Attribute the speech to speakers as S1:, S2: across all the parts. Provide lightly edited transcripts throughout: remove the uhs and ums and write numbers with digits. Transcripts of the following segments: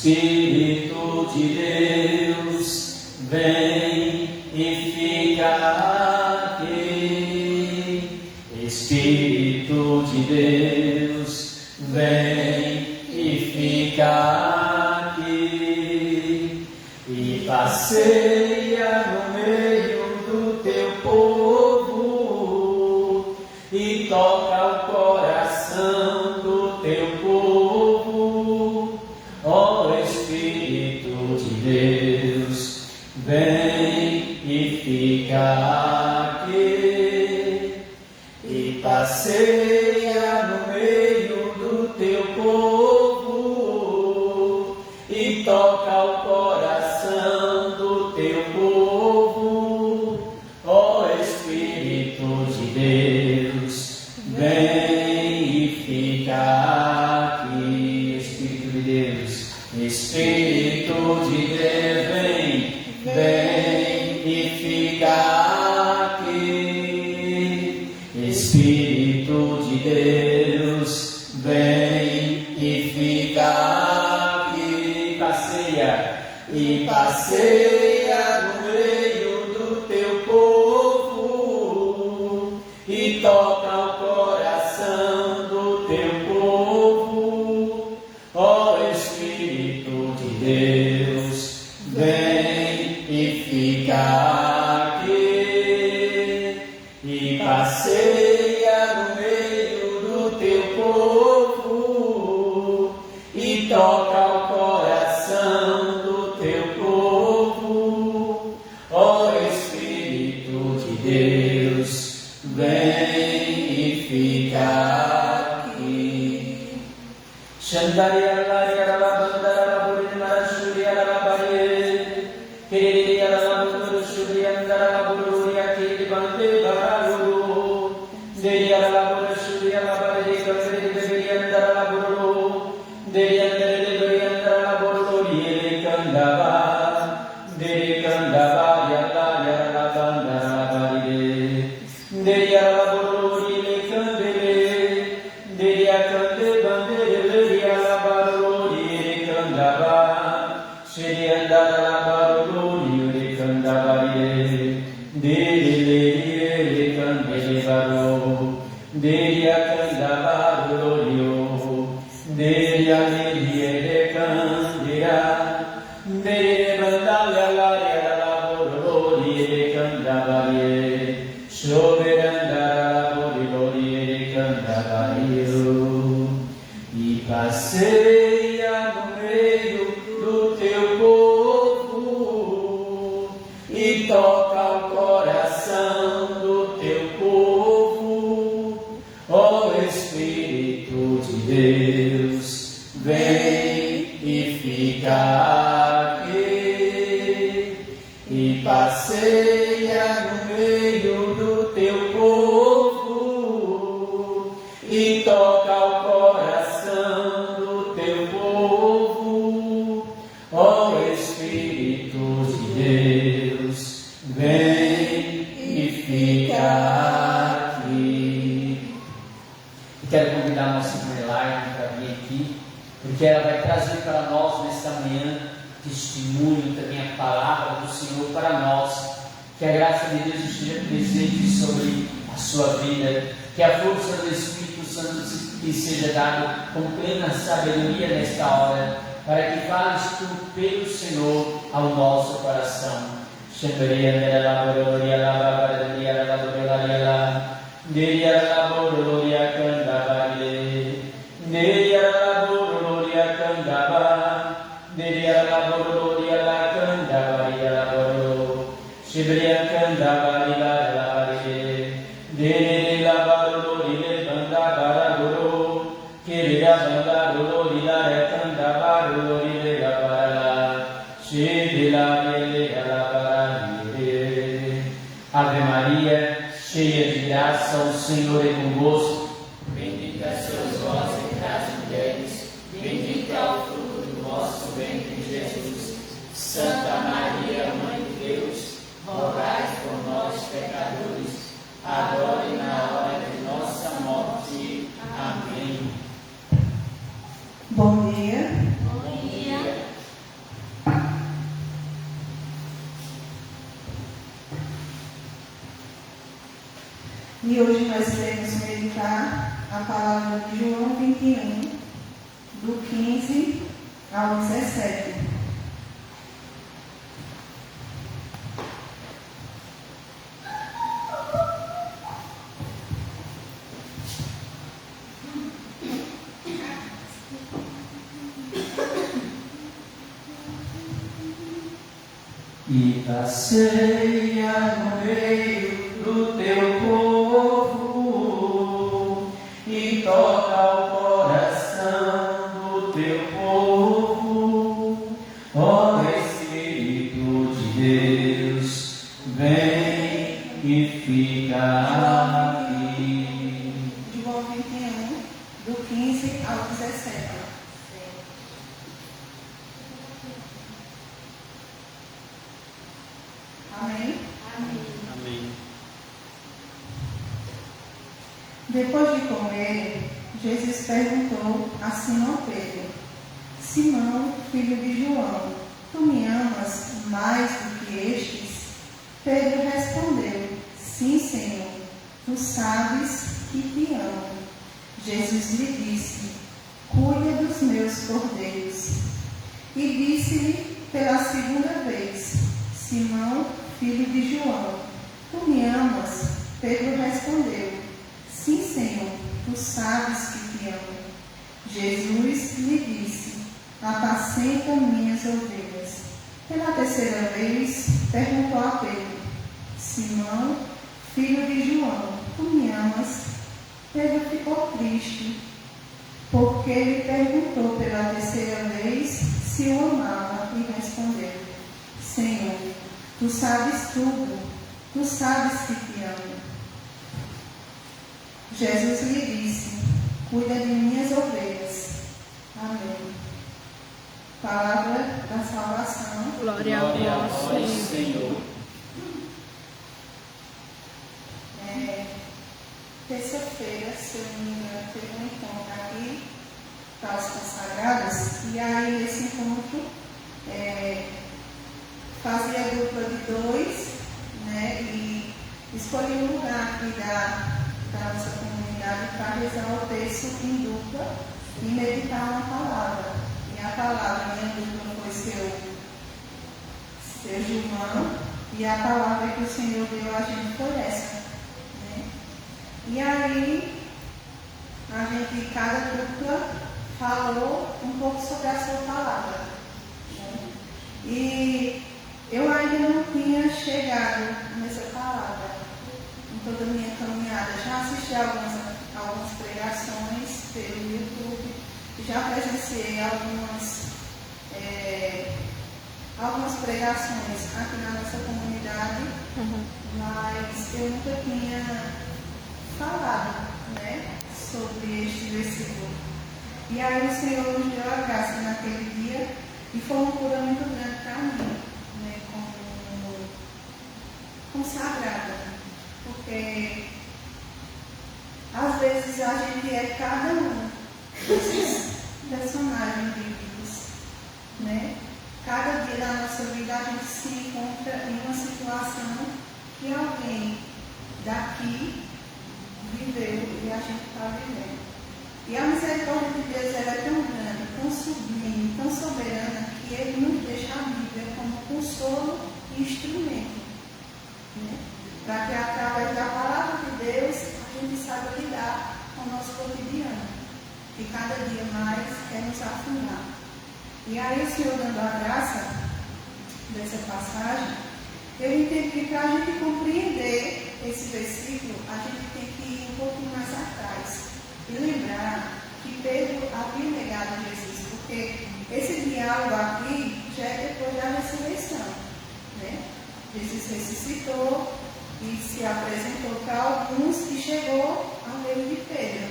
S1: Espírito de Deus, vem e fica aqui. Espírito de Deus, vem e fica aqui. E passeia no meio do teu povo e toca o coração do teu povo. Ó Espírito de Deus, vem e fica aqui. E passeia no meio do teu povo e toca o coração do teu povo. Ó Espírito de Deus, vem e fica aqui. Espírito de Deus, Espírito de Deus, vem e fica aqui. Espírito de Deus, vem e fica aqui. E passeia no meio do teu povo e toca o coração do teu povo. Ó Espírito de Deus, vem e fica aqui. E passeia no meio do teu povo e toca o coração do teu povo. Ó Espírito de Deus, vem e fica aqui. E passeia no meio do teu povo e toca o coração do teu povo. Ó Espírito de Deus, vem e fica aqui. E passeia no meio do teu povo e toca o coração do teu povo. Ó Espírito de Deus, vem e fica aqui. Eu quero convidar a nossa irmã Elaine para vir aqui, porque ela vai trazer para nós nesta manhã testemunho, também a palavra do Senhor para nós. Que a graça de Deus esteja presente sobre a sua vida, que a força do Espírito Santo lhe seja dada com plena sabedoria nesta hora, para que fales tu pelo Senhor ao nosso coração. Ave Maria, cheia de graça, o Senhor é convosco.
S2: Bendita sois vós entre as mulheres, bendito é o fruto do vosso ventre, Jesus. Santa Maria, Mãe de Deus, rogai por nós, pecadores, agora e na hora de nossa morte. Amém.
S3: Bom dia.
S2: Bom dia.
S3: E hoje nós iremos meditar a palavra de João 21, do 15 ao 17.
S1: E passeia no meio do teu povo e toca o coração do teu povo, ó Espírito de Deus, vem e fica aqui.
S3: João 21, do 15 ao 17. Amém?
S2: Amém.
S3: Depois de comer, Jesus perguntou a Simão Pedro: Simão, filho de João, tu me amas mais do que estes? Pedro respondeu: Sim, Senhor, tu sabes que te amo. Jesus lhe disse: Cuida dos meus cordeiros. E disse-lhe pela segunda vez: Simão, filho de João, tu me amas? Pedro respondeu: Sim, Senhor, tu sabes que te amo. Jesus lhe disse: Apacenta minhas ovelhas. Pela terceira vez, perguntou a Pedro: Simão, filho de João, tu me amas? Pedro ficou triste, porque ele perguntou pela terceira vez se o amava e respondeu: Senhor, tu sabes tudo, tu sabes que te amo. Jesus lhe disse: Cuida de minhas ovelhas. Amém. Palavra da salvação.
S2: Glória a vós, Senhor.
S3: Terça-feira, se eu não me engano, teve um encontro aqui para os consagrados, e aí esse encontro fazia dupla de 2, né, e escolhi um lugar aqui da nossa comunidade para rezar o texto em dupla e meditar na palavra. E a palavra, minha dupla foi seu Gilmão, e a palavra que o Senhor deu a gente foi essa. E aí, a gente, cada dupla, falou um pouco sobre a sua palavra. E eu ainda não tinha chegado nessa palavra em toda a minha caminhada. Já assisti algumas pregações pelo YouTube, já presenciei algumas pregações aqui na nossa comunidade, mas eu nunca tinha falado, né, sobre este versículo. E aí o Senhor nos deu a graça naquele dia e foi uma cura muito grande para mim, né, como consagrada, porque às vezes a gente é cada um desses personagens bíblicos, né? Cada dia da nossa vida a gente se encontra em uma situação que alguém daqui viveu e a gente está vivendo. E a misericórdia de Deus ela é tão grande, tão sublime, tão soberana, que Ele nos deixa a Bíblia como consolo e instrumento, né? Para que através da palavra de Deus a gente saiba lidar com o nosso cotidiano, que cada dia mais quer nos afundar. E aí o Senhor dando a graça dessa passagem, eu entendi que para a gente compreender esse versículo, a gente tem que ir um pouquinho mais atrás e lembrar que Pedro havia negado Jesus, porque esse diálogo aqui já é depois da ressurreição, né? Jesus ressuscitou e se apresentou para alguns e chegou ao meio de Pedro.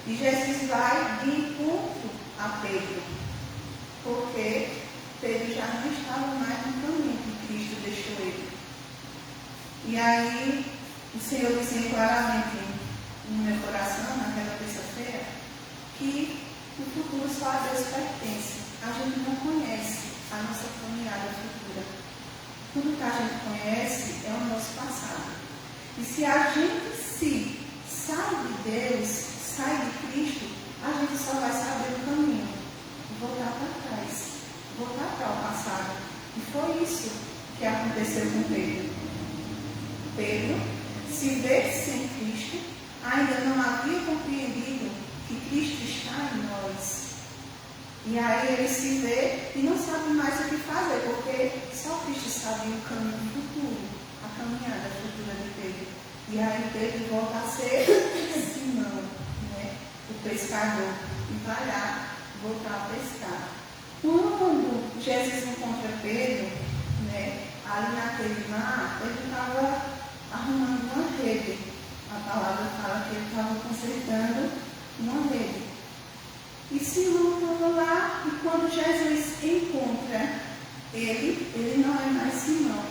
S3: E Jesus vai de encontro a Pedro, porque Pedro já não estava mais no caminho que Cristo deixou ele. E aí, o Senhor dizia claramente no meu coração, naquela terça-feira, que o futuro só a Deus pertence. A gente não conhece a nossa caminhada futura. Tudo que a gente conhece é o nosso passado. E se se a gente sai de Deus, sai de Cristo, a gente só vai saber o caminho, voltar para trás, voltar para o passado. E foi isso que aconteceu com Pedro. Pedro se vê sem Cristo, ainda não havia compreendido que Cristo está em nós. E aí ele se vê e não sabe mais o que fazer, porque só Cristo sabia o caminho futuro, a caminhada futura de Pedro. E aí Pedro volta a ser Simão, né? O pescador, e vai lá voltar a pescar. Quando Jesus encontra Pedro, né, ali naquele mar, ele estava arrumando uma rede. A palavra fala que ele estava consertando uma rede. E Simão estava lá, e quando Jesus encontra ele não é mais Simão,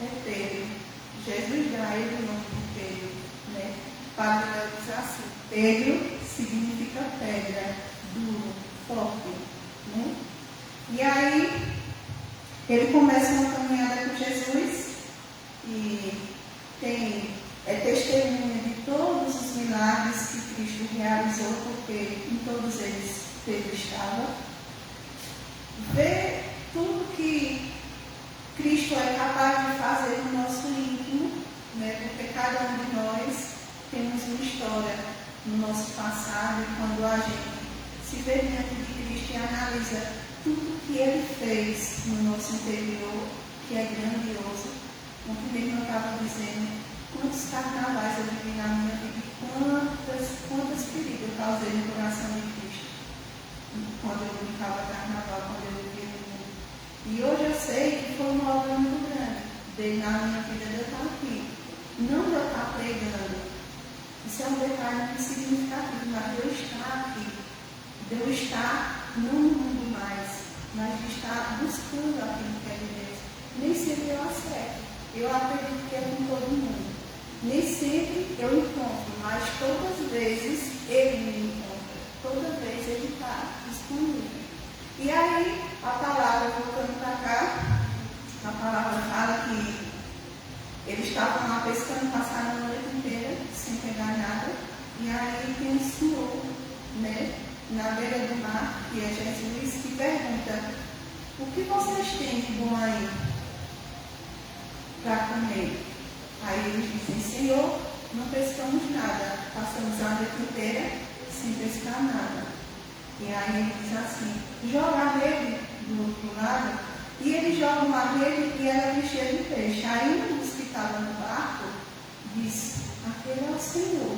S3: é Pedro. Jesus dá a ele o nome de Pedro, né? Padre diz assim: Pedro significa pedra, duro, forte, né? E aí ele começa uma caminhada com Jesus e é testemunha de todos os milagres que Cristo realizou, porque em todos eles Pedro estava. Vê tudo que Cristo é capaz de fazer no nosso íntimo, né? Porque cada um de nós temos uma história no nosso passado, e quando a gente se vê diante de Cristo e analisa tudo que Ele fez no nosso interior, que é grandioso, como o irmão estava dizendo, quantos carnavais eu vivi na minha vida, quantas feridas eu causei no coração de Cristo, quando eu brincava carnaval, quando eu vivia no mundo. E hoje eu sei que foi uma obra muito grande dele na minha vida, de eu estar aqui, não de eu estar pregando. Isso é um detalhe muito significativo, mas de eu estar aqui, de eu estar no mundo mais, mas de estar buscando aquilo que é de Deus. Nem sempre eu acerto, eu acredito que é com todo mundo. Nem sempre eu encontro, mas todas as vezes Ele me encontra, toda vez Ele está disponível. E aí, a palavra, voltando para cá, a palavra fala que eles estavam lá pescando, passaram a noite inteira, sem pegar nada, e aí tem um senhor, né, na beira do mar, que é Jesus, que pergunta: o que vocês têm de bom aí para comer? Aí eles dizem: Senhor, não pescamos nada, passamos a noite inteira sem pescar nada. E aí ele diz assim: joga a rede do outro lado. E eles jogam a rede e ela é cheia de peixe. Aí um dos que estava no barco diz: aquele é o Senhor.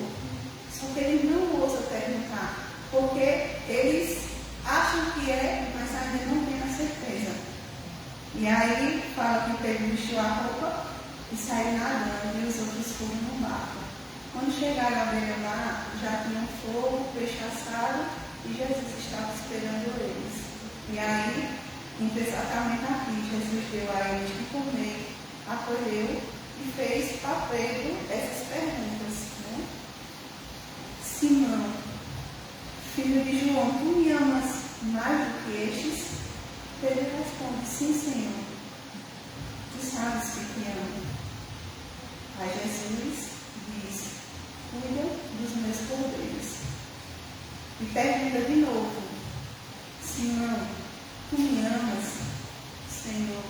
S3: Só que eles não ousam perguntar, porque eles acham que é, mas ainda não têm a certeza. E aí fala que Pedro vestiu a roupa e saiu nadando, e os outros foram no barco. Quando chegaram à beira-mar, já tinham fogo, peixe assado, e Jesus estava esperando eles. E aí, exatamente aqui, Jesus deu a eles de comer, acolheu e fez para Pedro essas perguntas, né? Simão, filho de João, tu me amas mais do que estes? Pedro responde: sim, Senhor, tu sabes que te amo. Aí Jesus diz: cuida dos meus cordeiros. E pergunta de novo: Simão, tu me amas? Senhor,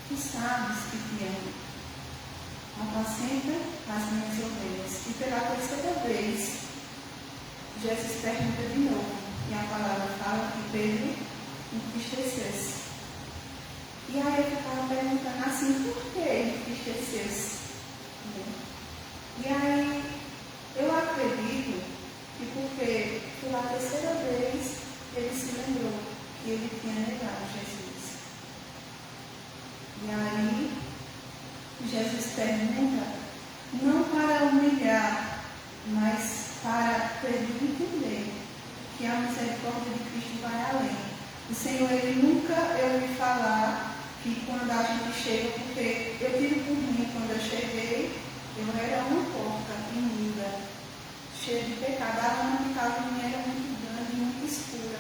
S3: tu sabes que te amo. Apacenta as minhas ovelhas. E pela terceira vez, Jesus pergunta de novo. E a palavra fala que Pedro entristeceu-se. E aí eu ficava perguntando assim: por que ele entristeceu-se? E aí eu acredito que porque pela terceira vez ele se lembrou que ele tinha negado Jesus. E aí Jesus pergunta, não para humilhar, mas para Pedro entender que a misericórdia de Cristo vai além. O Senhor, Ele nunca ouviu falar que quando a gente chega, porque eu tive por mim, quando eu cheguei, eu era uma porta imunda, cheia de pecado. A alma que estava em mim era muito grande, muito escura.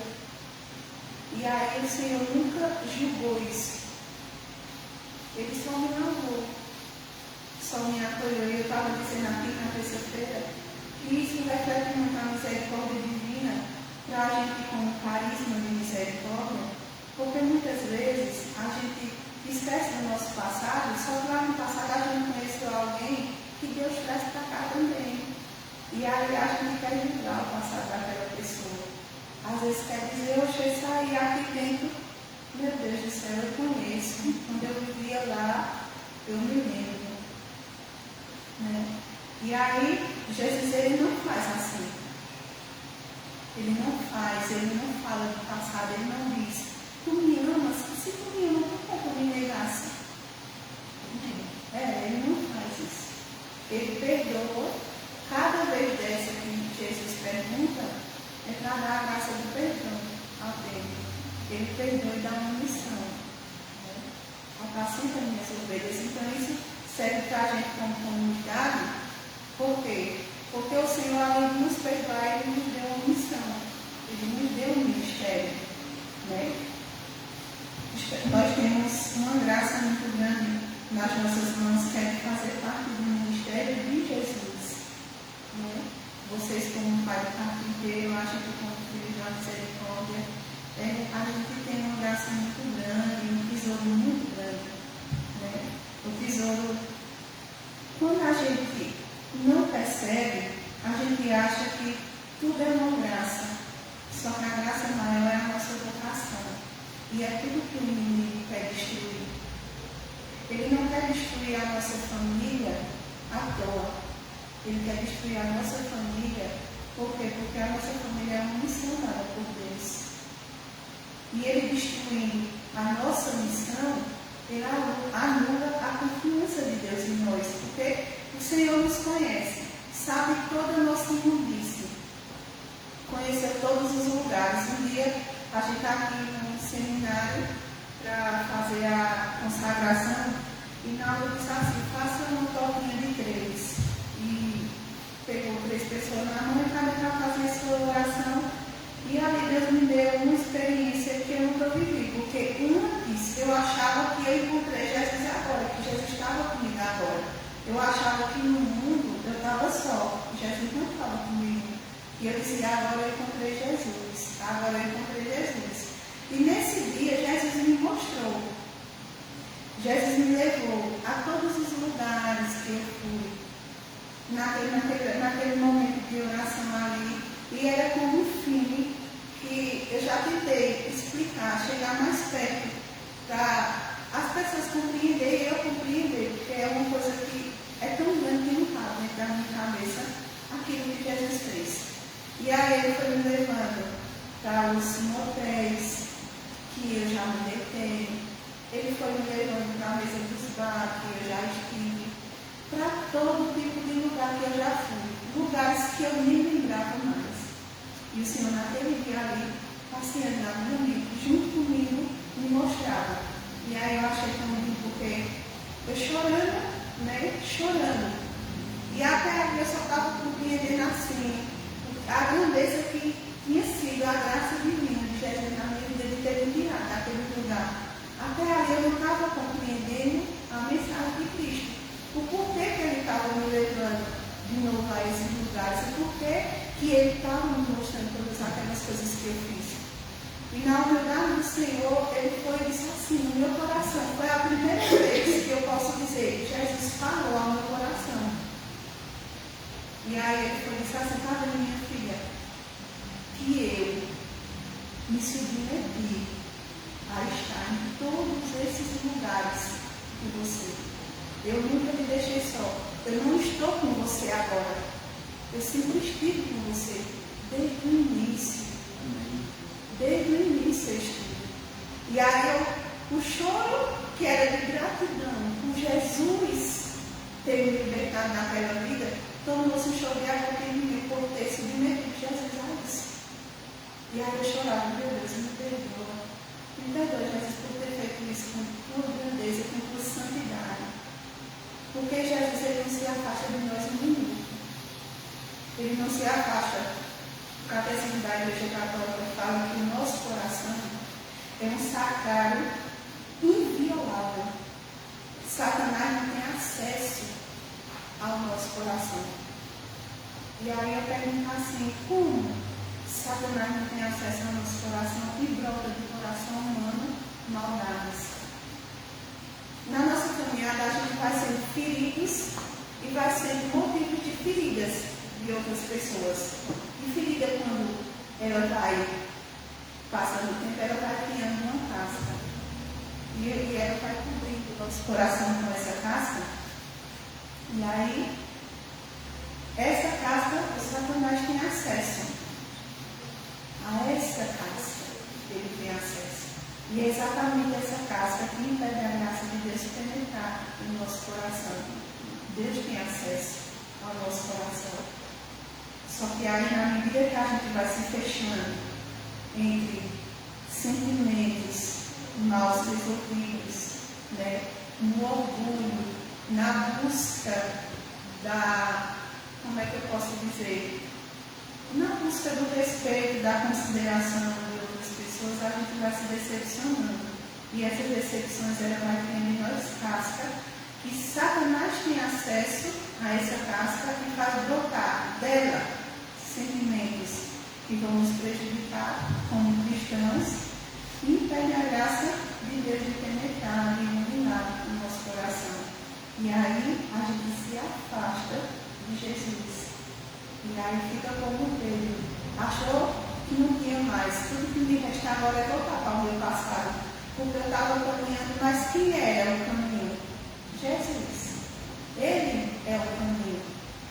S3: E aí o Senhor nunca julgou isso. Ele só me lavou. só me apoiou. E eu estava dizendo aqui na terça-feira que isso reflete muito a misericórdia divina para a gente com carisma de misericórdia, porque muitas vezes a gente esquece do nosso passado, só que lá no passado a gente conheceu alguém que Deus traz para cá também. E aí a gente quer julgar o passado daquela pessoa. Às vezes quer dizer, eu saí aqui dentro, meu Deus do céu, eu conheço. Quando eu vivia lá, eu me lembro. Né? E aí, Jesus ele não faz assim. Ele não faz, ele não fala do passado, ele não diz, tu me amas, se tu me amas, por que tu me negasse? Ele não faz isso. Ele perdoa. Cada vez dessa que Jesus pergunta, é para dar a graça do perdão ao dele. Ele perdoa e dá uma missão. Apacenta minhas ovelhas. Então isso serve para a gente como comunidade. Por quê? Porque o Senhor, além de nos perdoar, Ele nos deu uma missão. Ele nos deu um ministério. Né? Nós temos uma graça muito grande nas nossas mãos, que é de fazer parte do ministério de Jesus. Né? Vocês, como pai do carpinteiro, eu acho que como filho da misericórdia, a gente tem uma graça muito grande, um tesouro muito grande. Né? O tesouro, quando a gente não percebe, a gente acha que tudo é uma graça. Só que a graça maior é a nossa vocação. E é tudo que o inimigo quer destruir. Ele não quer destruir a nossa família à toa. Ele quer destruir a nossa família. Por quê? Porque a nossa família é uma missão dada por Deus. E ele destruindo a nossa missão, ele anula a confiança de Deus em nós. Porque o Senhor nos conhece, sabe toda a nossa imundície, conheceu todos os lugares. Um dia a gente está aqui no seminário para fazer a consagração e na hora disse assim, faça uma tortinha de 3. E pegou 3 pessoas na mão e cada para fazer a sua oração. E ali Deus me deu uma experiência que eu nunca vivi, porque antes eu achava que eu encontrei Jesus agora, que Jesus estava comigo agora. Eu achava que no mundo eu estava só, Jesus não estava comigo. E eu dizia, agora eu encontrei Jesus, agora eu encontrei Jesus. E nesse dia Jesus me mostrou, Jesus me levou a todos os lugares que eu fui. Naquele momento de oração ali, e era como um filme que eu já tentei explicar, chegar mais perto, para as pessoas compreenderem e eu compreender, porque é uma coisa que é tão grande que não cabe dentro da minha cabeça aquilo que Jesus fez. E aí ele foi me levando para os motéis que eu já me detei, ele foi me levando para a mesa dos bar que eu já estive, para todo tipo de lugar que eu já fui, lugares que eu nem lembrava mais. E o Senhor, naquele dia ali, passeando na minha mente, junto comigo, me mostrava. E aí eu achei tão lindo, porque eu chorando, né? Chorando. E até ali eu só estava compreendendo assim, a grandeza que tinha sido a graça divina de Jesus na minha vida, de ter me tirado daquele lugar. Até ali eu não estava compreendendo a mensagem de Cristo. O porquê que ele estava me levando de novo a esses lugares, e porquê que ele estava me mostrando todas aquelas coisas que eu fiz. E na humildade do Senhor, ele foi e disse assim, no meu coração, foi a primeira vez que eu posso dizer, Jesus falou ao meu coração. E aí ele foi e disse assim, tá vendo, minha filha, que eu me submeti a estar em todos esses lugares com você. Eu nunca me deixei só. Eu não estou com você agora. Eu sempre estive com você desde o início. Desde o início eu estive. E aí o choro que era de gratidão por Jesus ter me libertado naquela vida, tornou-se um choro de arrependimento por ter submetido Jesus a isso. E aí eu chorava, meu Deus, me perdoa. Me perdoa, Jesus, por ter feito isso com tua grandeza, com tua santidade. Porque Jesus ele não se afasta de nós um minuto. Ele não se afasta. O Catecismo da Igreja Católica fala que o nosso coração é um sacrário inviolável. Satanás não tem acesso ao nosso coração. E aí eu pergunto assim, como Satanás não tem acesso ao nosso coração e brota do coração humano maldades? Na nossa caminhada a gente vai sendo feridos e vai sendo motivo de feridas de outras pessoas. E ferida quando ela vai passando o tempo, ela vai criando uma casca. E ela vai cobrindo o nosso coração com essa casca. E aí, essa casca, o Satanás tem acesso. A essa casca, ele tem acesso. E é exatamente essa casca que impede a graça de Deus penetrar no nosso coração. Deus tem acesso ao nosso coração. Só que aí, na medida que a gente vai se fechando entre sentimentos mal resolvidos, né, no orgulho, na busca da, como é que eu posso dizer, na busca do respeito, da consideração de outras pessoas, a gente vai se decepcionando. E essas decepções, ela vai criando em nós casca, que Satanás tem acesso a essa casca e faz brotar dela sentimentos que vão nos prejudicar como cristãos e impede a graça de Deus de penetrar e iluminar o nosso coração. E aí a gente se afasta de Jesus. E aí fica como Pedro. Achou que não tinha mais. Tudo que me resta agora é voltar para o meu passado. Porque eu estava caminhando, mas quem era o caminho? Jesus. Ele é o caminho.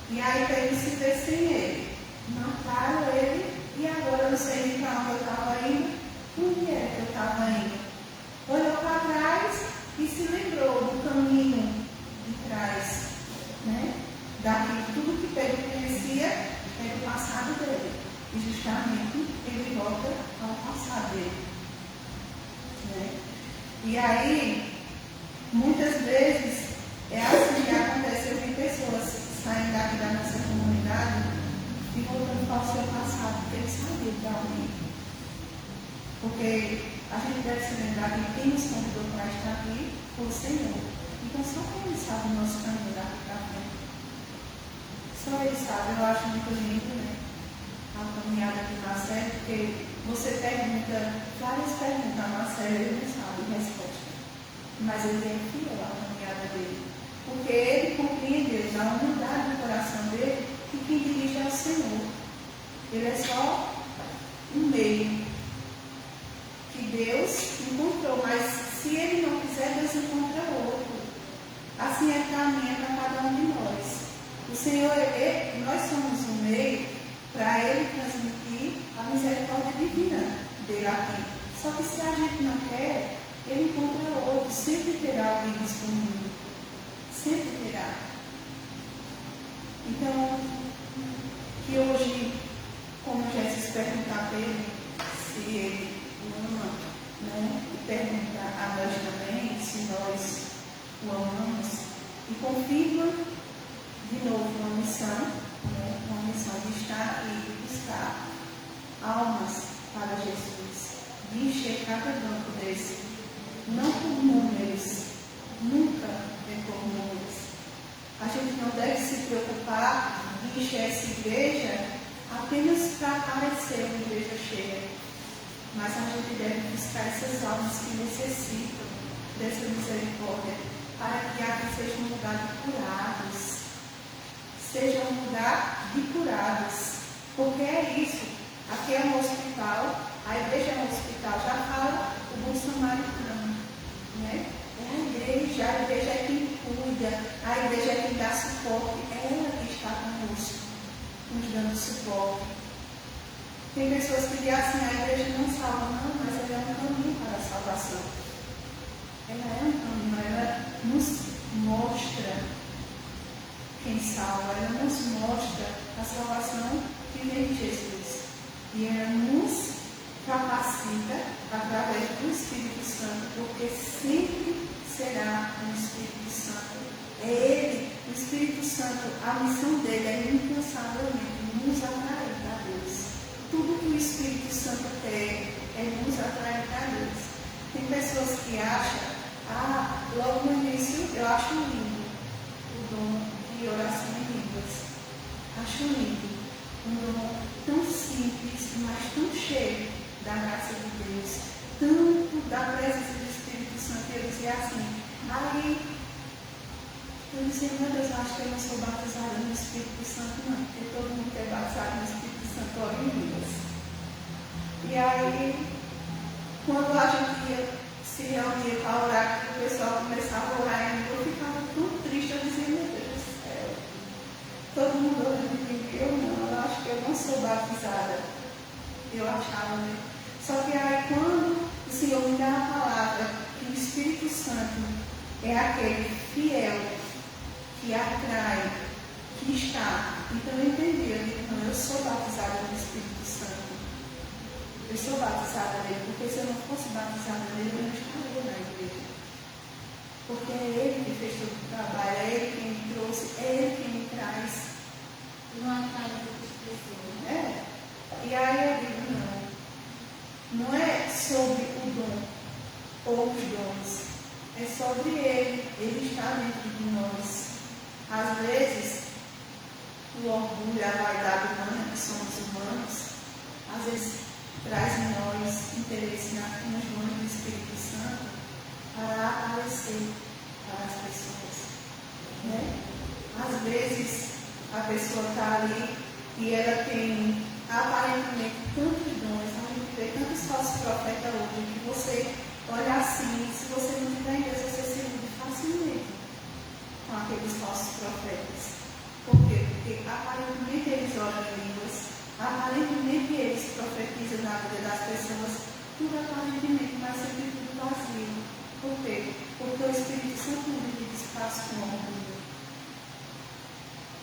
S3: E aí Pedro se vê sem ele. Mataram ele e agora eu não sei nem para onde eu estava indo. Onde é que eu estava indo? Olhou para trás e se lembrou do caminho de trás, né? Daquilo tudo que Pedro conhecia é do passado dele. E justamente ele volta ao passado dele. Né? E aí, muitas vezes, é assim que acontece. Eu vi pessoas saindo daqui da nossa comunidade e voltando para o seu passado, porque eles sabiam para onde. Porque a gente deve se lembrar que quem nos convidou para estar aqui foi o Senhor. Então só Ele sabe o nosso caminho daqui para frente. Só Ele sabe. Eu acho muito lindo, né? A caminhada de Marcelo, porque você pergunta várias perguntas a Marcelo, ele não sabe a resposta. Mas ele é fiel à caminhada dele. Porque ele compreende a humildade do coração dele e quem dirige é o Senhor. Ele é só um meio que Deus encontrou, mas se ele não quiser, Deus encontra outro. Assim é caminho para cada um de nós. O Senhor, nós somos um meio para ele transmitir a misericórdia divina dele aqui. Só que se a gente não quer, ele encontra outro. Sempre terá alguém disponível. Sempre terá. Então, que hoje, como Jesus perguntar para ele se ele ama, né? E perguntar a nós também se nós o amamos, e confirma de novo uma missão, né? Uma missão de estar aqui, de buscar almas para Jesus, de encher cada banco desse, não por números, nunca é por números. A gente não deve se preocupar de encher essa igreja apenas para parecer uma igreja cheia, mas a gente deve buscar essas almas que necessitam dessa misericórdia, para que aqui seja um lugar de curados, seja um lugar de curados, porque é isso. Aqui é um hospital, a igreja é um hospital, já fala o bom samaritano, né? É a igreja é quem cuida, a igreja é quem dá suporte, é ela que está conosco, nos dando suporte. Tem pessoas que dizem assim, a igreja não salva, não, mas ela é um caminho para a salvação. Ela é um caminho, ela nos mostra quem salva, ela nos mostra a salvação que vem de Jesus. E ela nos capacita através do Espírito Santo, porque sempre será o Espírito Santo. É Ele, o Espírito Santo, a missão dele é incansavelmente nos atrair para Deus. Tudo que o Espírito Santo quer é nos atrair para Deus. Tem pessoas que acham, logo no início eu acho lindo o dom de oração em línguas. Acho lindo. Um dom tão simples, mas tão cheio da graça de Deus, tanto da presença do Espírito Santo. Eu dizia assim, aí eu disse, meu Deus, eu acho que eu não sou batizada no Espírito Santo, não, porque todo mundo é batizado no Espírito Santo, ora em línguas. E aí, quando a gente ia se reunir para orar, que o pessoal começava a orar em língua, eu ficava tão triste, eu dizia, meu Deus do céu, todo mundo orando em língua, eu não, eu acho que eu não sou batizada. Eu achava, né? Só que aí, quando o Senhor me dá a palavra, que o Espírito Santo é aquele fiel, que atrai, que está. Então eu entendi, eu digo, não, eu sou batizada no Espírito Santo. Eu sou batizada nele, porque se eu não fosse batizada nele, eu não estaria na igreja. Porque é ele que fez todo o trabalho, é ele quem me trouxe, é ele quem me traz.
S2: Não atrai outras pessoas, né?
S3: É. E aí eu digo, não é sobre o dom ou os dons, é sobre ele está dentro de nós. Às vezes, o orgulho, a vaidade humana, que somos humanos, às vezes traz em nós interesse nos dons do Espírito Santo para aparecer para as pessoas. Né? Às vezes, a pessoa está ali e ela tem aparentemente tantos dons, a gente vê tantos falsos profetas hoje, que você olha assim, se você não tiver em Deus, você se ilude facilmente com aqueles falsos profetas. Por quê? Porque aparentemente eles oram em línguas, aparentemente eles profetizam na vida das pessoas, tudo aparentemente, mas sempre tudo vazio. Por quê? Porque o Espírito Santo não divide espaço com o orgulho.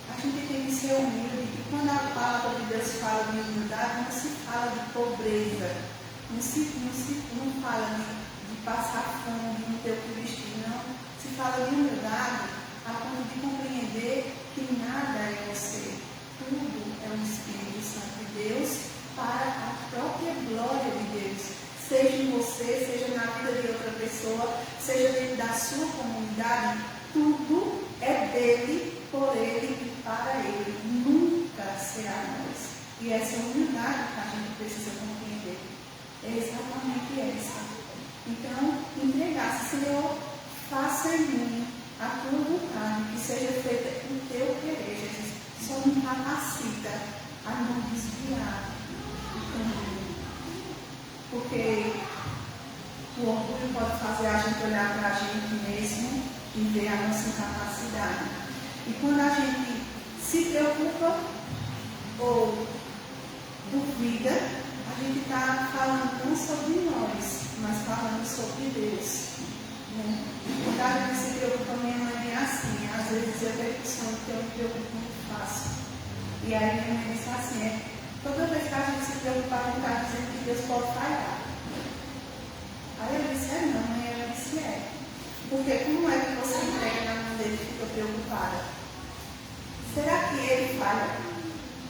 S3: A gente tem que ser humilde, e quando a palavra de Deus fala de humildade, não se fala de pobreza, não fala de passar fome, de não ter o que vestir, não. Se fala de humildade, a ponto de compreender que nada é você, tudo é o Espírito Santo de Deus para a própria glória de Deus. Seja em você, seja na vida de outra pessoa, seja dentro da sua comunidade, tudo é dele, por ele e para ele. Nunca será nós. E essa humildade que a gente precisa compreender é exatamente essa. Então, entregar-se, Senhor, faça em mim a tua vontade, que seja feita o teu querer, Jesus. Só me capacita a não desviar do caminho. Porque o orgulho pode fazer a gente olhar para a gente mesmo e ver a nossa incapacidade. E quando a gente se preocupa ou duvida, a gente está falando não sobre nós, mas falando sobre Deus. Né? Quando a gente se preocupa, minha mãe é assim, às vezes eu vejo o som que eu me preocupo muito fácil. E aí minha mãe disse assim, toda vez que a gente se preocupa, a gente está dizendo que Deus pode falhar. Aí eu disse, não, mãe, ela disse, porque como é que você entrega na mão dele e fica preocupada? Será que ele falha?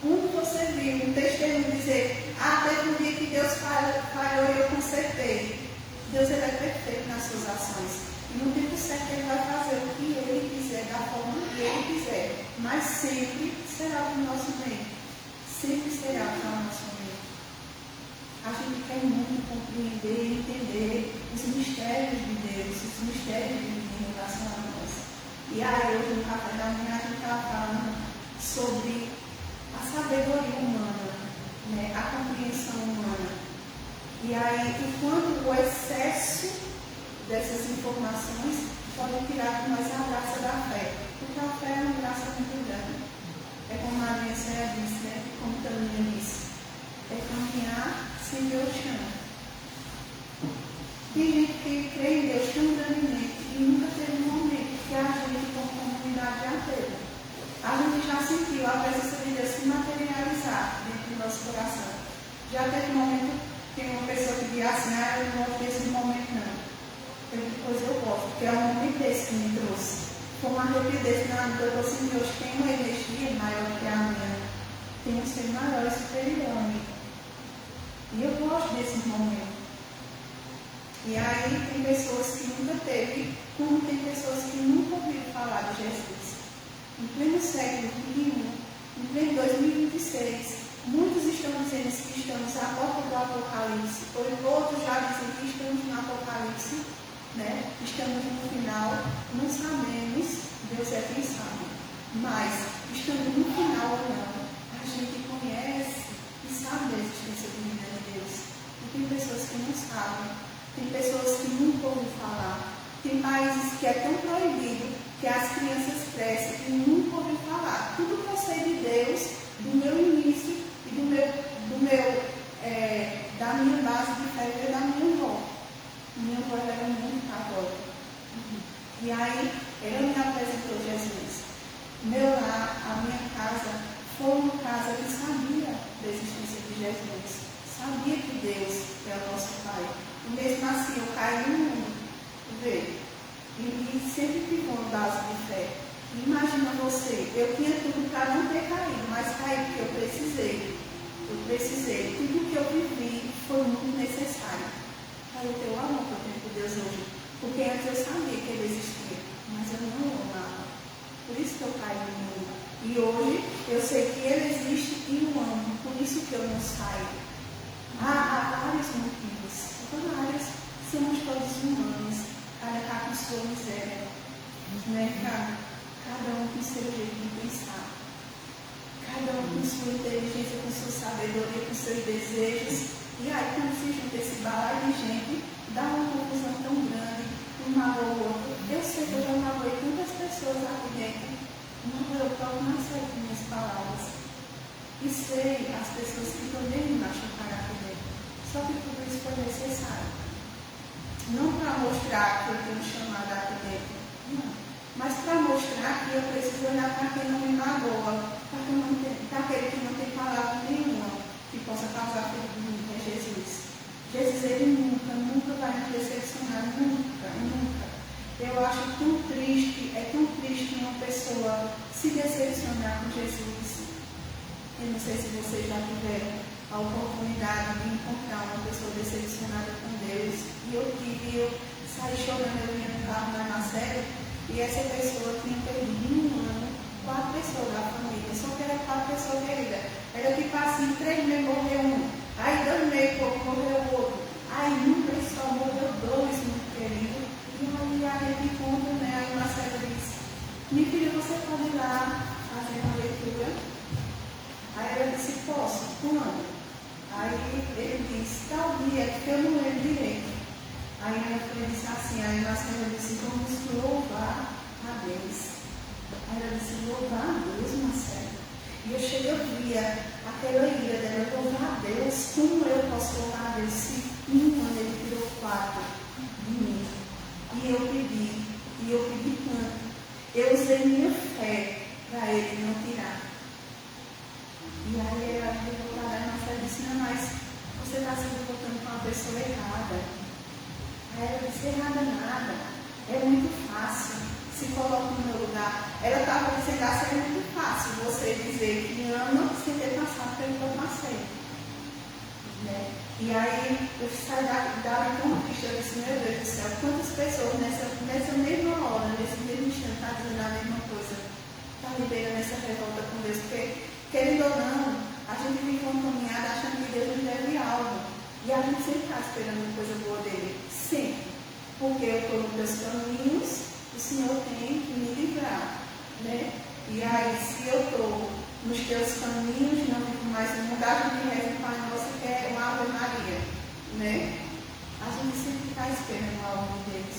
S3: Como você viu um testemunho dizer, teve um dia que Deus falhou e eu consertei. Deus ele é perfeito nas suas ações. E no tempo certo ele vai fazer o que ele quiser, da forma que ele quiser. Mas sempre será para o nosso bem. Sempre será para o nosso bem. A gente quer muito compreender e entender os mistérios de Deus, os mistérios de Deus em relação a nós. E aí, hoje no café da manhã, a gente estava falando sobre a sabedoria humana, né? A compreensão humana. E aí, o quanto o excesso dessas informações pode tirar de nós a graça da fé. Porque a fé é uma graça muito grande. É como a Maria disse, né? Como também disse. É caminhar sem ver o chão. Tem gente que crê em Deus tão grandemente e nunca teve um momento que a gente, como comunidade, já teve. A gente já sentiu a presença de Deus se materializar dentro do nosso coração. Já teve um momento que uma pessoa que dizia assim, eu não gosto desse momento não. Eu digo, pois eu gosto, porque é um momento desse que me trouxe. Foi um arrepio desse na vida, eu assim, Deus tem uma energia maior que a minha. Tem um ser maior e superior a mim. E eu gosto desse momento. E aí tem pessoas que nunca teve, como tem pessoas que nunca ouviram falar de Jesus. em pleno século XXI, em pleno 2026, muitos estão dizendo que estamos à porta do Apocalipse, outros já dizem que estamos no Apocalipse, né? Estamos no final, não sabemos, Deus é quem sabe, mas estamos no final ou não, a gente conhece e sabe da existência do reino de Deus. E tem pessoas que não sabem, tem pessoas que nunca ouviram falar, tem países que é tão proibido que as crianças crescem e nunca ouviram falar. Tudo que eu sei de Deus, do meu início e da minha base de fé é da minha avó. Minha avó era muito católica. E aí, ela me apresentou Jesus. Meu lar, a minha casa, foi uma casa que sabia da existência de Jesus. Sabia que Deus é o nosso Pai. E mesmo assim, eu caí no mundo. Vê. E sempre ficou uma base de fé. Imagina você, eu tinha tudo para não ter caído, mas caí porque eu precisei. Tudo que eu vivi foi muito necessário para eu ter o amor que eu tenho por Deus hoje. Porque antes eu sabia que Ele existia, mas eu não o amava. Por isso que eu caí no mundo. E hoje eu sei que Ele existe e o amo. Por isso que eu não saio. Há vários motivos. Vários. Somos todos humanos. Cada cá com sua miséria. Né, cara? Cada um com seu jeito de pensar. Cada um com sua inteligência, com sua sabedoria, com seus desejos. E aí, quando se junta esse balaio de gente, dá uma confusão tão grande, um magoa o outro. Eu sei que eu já magoei tantas pessoas aqui dentro, mas eu falo mais certo minhas palavras. E sei as pessoas que também me machucaram aqui dentro. Só que tudo isso foi necessário. Não para mostrar que eu tenho chamado aqui dentro, não. Mas para mostrar que eu preciso olhar para quem não me magoa, para aquele que não tem palavra nenhuma que possa causar ferido em mim, é Jesus. Jesus, Ele nunca vai me decepcionar, nunca. Eu acho tão triste, é tão triste uma pessoa se decepcionar com Jesus. Eu não sei se vocês já tiveram a oportunidade de encontrar uma pessoa decepcionada com Deus. E eu saí chorando, eu vinha no carro na Marcelo, e essa pessoa tinha perdido em um ano 4 pessoas da família, só que era 4 pessoas queridas. Era tipo assim, 3 meses morreu um, aí 2 meses morreu o outro, aí num mês só morreu 2, muito querido. E aí a gente conta, né? Aí o Marcelo disse, minha filha, você pode ir lá fazer uma leitura? Aí ela disse, posso? Quando? Aí ele disse, tal dia, que eu não lembro direito. Aí ela disse assim, aí o Marcelo disse, vamos louvar a Deus. Aí ela disse, louvar a Deus, Marcelo. E eu cheguei, eu via aquela ira dela, louvar a Deus. Como eu posso louvar a Deus se um ano ele tirou 4 de mim? E eu pedi tanto. Eu usei minha fé para ele não tirar. E aí ela levou para ela e Marcelo disse, não, mas você está se voltando com uma pessoa errada. Aí ela disse, errada nada. É muito fácil. Se coloca no meu lugar. Ela estava dizendo assim, é muito fácil você dizer que ama sem ter passado pelo que eu passei. Né? E aí eu saí da conquista, eu disse, meu Deus do céu, quantas pessoas nessa mesma hora, nesse mesmo instante, estão dizendo a mesma coisa. Está liberando essa revolta com Deus, porque, querendo ou não, a gente vive uma caminhada achando que Deus nos deve algo. E a gente sempre está esperando coisa boa dele. Sempre. Porque eu estou nos meus caminhos, o Senhor tem que me livrar, né? E aí, se eu estou nos teus caminhos, não fico mais no mundo, a gente reza para a nossa, que é uma Ave Maria, né? A gente sempre está esperando algo de Deus.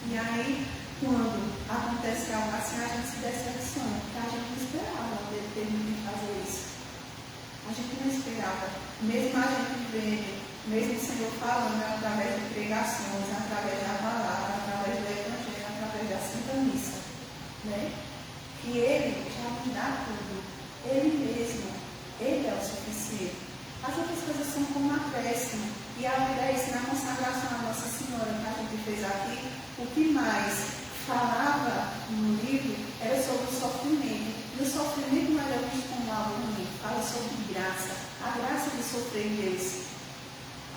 S3: E aí, quando acontece algo assim, a gente se decepciona, porque a gente não esperava dele ter fazer isso. A gente não esperava. Mesmo a gente vendo, mesmo o Senhor falando através de pregações, através da palavra, através do Evangelho, através da Santa Missa, né? Que Ele já nos dá tudo. Ele mesmo, Ele é o suficiente. As outras coisas são como acréscimo. E a vida é isso, na consagração à Nossa Senhora que a gente fez aqui, o que mais falava no livro era sobre o sofrimento. E o sofrimento não era visto como algo ruim, fala sobre graça. A graça de sofrer em Deus.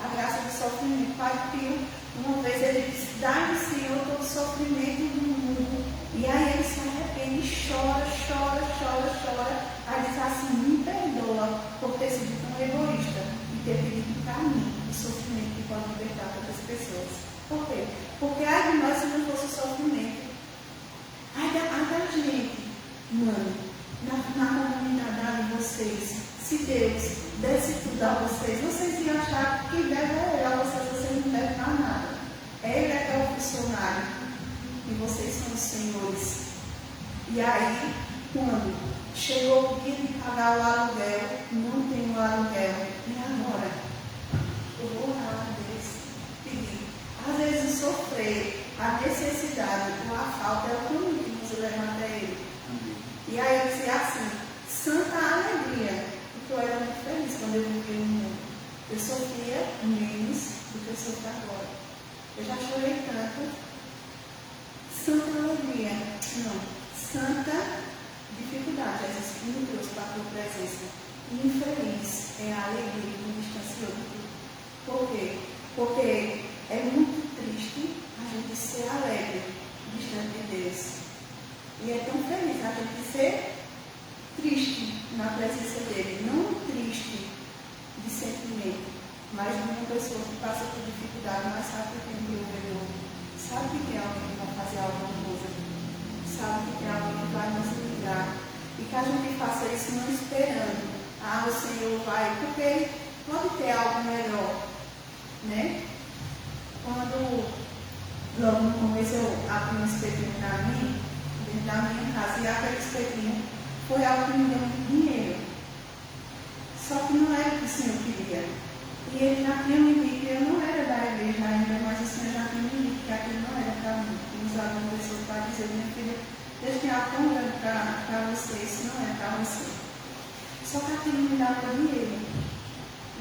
S3: A graça do sofrimento. Pai Pio, uma vez ele disse, dá-me, Senhor, todo o sofrimento do mundo, E aí ele se arrepende, chora. Aí diz assim, me perdoa por ter sido tão egoísta e ter pedido para mim o sofrimento que pode libertar outras pessoas. Por quê? Porque ai de nós se não fosse o sofrimento. Ai da gente, mano, na comunidade de vocês, se Deus desse tudo a vocês, vocês iam achar que deve a vocês não devem dar nada. Ele é que é o funcionário e vocês são os senhores. E aí, quando chegou o dia de pagar o aluguel, não tem o aluguel, e agora? Eu vou orar a Deus, pedir. Às vezes o sofrer, a necessidade ou a falta é o caminho que nos leva até Ele. E aí eu dizia assim, santa alegria, porque eu era muito feliz quando eu vivia no mundo. Eu sofria menos do que eu sofro agora. Eu já chorei tanto. Santa alegria, não, santa dificuldade, às vezes que me trouxe para a tua presença. Infeliz é a alegria que me distanciou de tudo. Por quê? Porque é muito triste a gente ser alegre distante de Deus. E é tão feliz a gente ser triste na presença dele, não triste de sentimento, mas de uma pessoa que passa por dificuldade, mas sabe que tem um provedor, sabe que tem alguém que vai fazer alguma coisa, sabe que tem alguém que vai nos livrar, e que a gente faça isso não esperando, o Senhor vai, porque pode ter algo melhor, né? Quando logo no começo eu abri um espetinho para mim, dentro da minha casa, e aquele espetinho foi algo que me deu muito dinheiro. Só que não era o que o Senhor queria. E ele já tinha me dito que eu não era da igreja ainda, mas o Senhor já tinha me dito que aquilo não era para mim. E usava uma pessoa para dizer, minha filha, Deus tem algo tão grande para você, isso não é para você. Só que aquilo me dava dinheiro.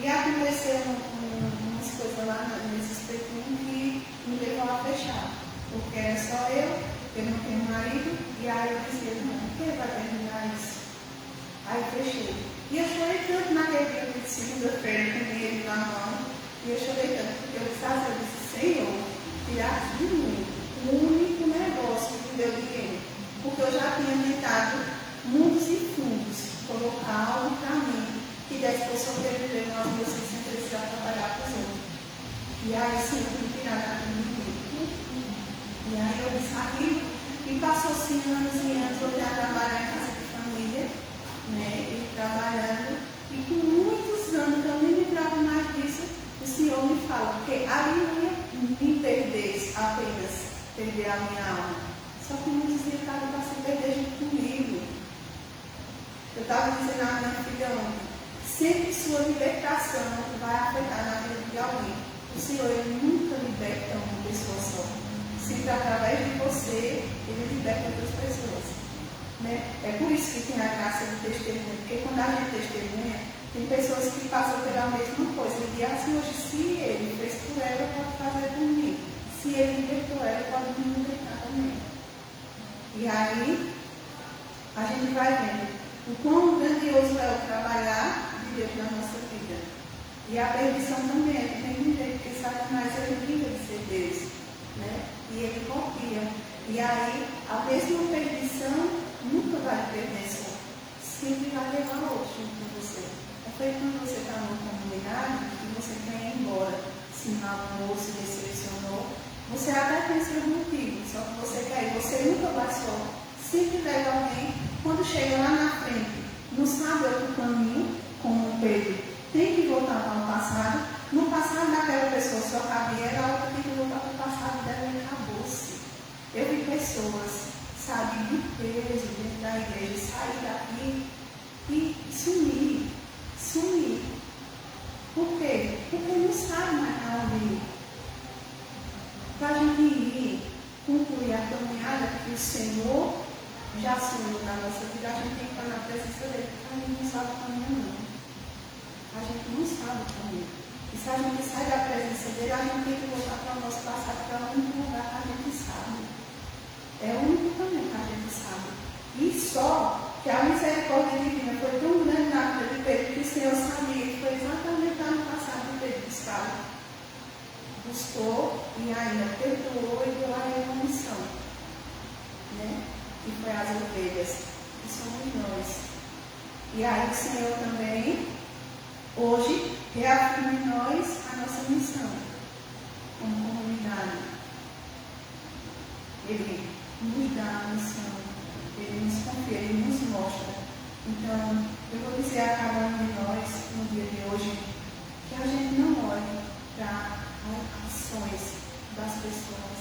S3: E aconteceram umas coisas lá nesse espetinho que me levou a fechar. Porque era só eu não tenho marido, e aí eu dizia, não, quem vai terminar isso? Aí eu fechei. E eu chorei tanto naquele dia de segunda-feira, com ele na mão, e eu chorei tanto, porque eu disse, Senhor, tirasse de mim o único negócio que deu dinheiro. Porque eu já tinha tentado mundos e fundos, colocar algo para mim, que desse para eu sobreviver nós vocês sem precisar trabalhar para os outros. E aí sim, eu fui tirar daquele dinheiro. E aí eu disse aquilo, e passou-se anos e anos, eu já trabalhar em casa de família, né, e trabalhando, e com muitos anos que eu nem lembrava mais disso, o Senhor me fala, porque ali não ia me perder apenas, perder a minha alma. Só que muitos dias estavam para se perder junto comigo. Eu estava dizendo à minha filha ontem, sempre sua libertação vai afetar na vida de alguém. O Senhor, Ele nunca liberta uma pessoa só. Sempre através de você, Ele liberta outras pessoas. Né? É por isso que tem a graça do testemunho, porque quando a gente testemunha, tem pessoas que passam pela mesma coisa. Ele diz assim, hoje, se Ele fez por ela, pode fazer por mim. Se Ele libertou ela, pode me libertar também. E aí, a gente vai vendo o quão grandioso é o trabalhar de Deus na nossa vida. E a perdição também, é que tem um jeito que Satanás ele brinca de ser Deus. Né? E ele copia. E aí, a mesma perdição nunca vai perder só. Sempre vai levar outro junto com você. É feito quando você está numa comunidade e você quer ir embora. Se namorou, se decepcionou. Você até tem seus motivos, só que você quer ir. Você nunca vai só. Sempre leva alguém. Quando chega lá na frente, não sabe outro caminho, como o Pedro, tem que voltar para o passado. No passado daquela pessoa só cabia, era a outra tem que voltar para o passado dela e acabou-se. Eu vi pessoas, sabe, de peso dentro da igreja, sair daqui e sumir. Por quê? Porque não sabe mais para onde ir. Para a gente ir, concluir a caminhada que o Senhor já assumiu na nossa vida, a gente tem que estar na presença dele. A gente não sabe o caminho, não. A gente não sabe o caminho. E se a gente sai da presença dele, a gente tem que voltar para o nosso passado, para o único lugar que a gente sabe. É o único caminho que a gente sabe. E só que a misericórdia divina foi tão grande na vida de Pedro que o Senhor sabia que foi exatamente lá no passado de Pedro buscado. Buscou e ainda perdoou e deu a ele uma missão. né? Que foi as ovelhas, que somos nós. E aí o Senhor também, hoje, reafirma em nós a nossa missão como comunidade. Ele nos dá a missão, ele nos confia, ele nos mostra. Então, eu vou dizer a cada um de nós, no dia de hoje, que a gente não olhe para ações das pessoas.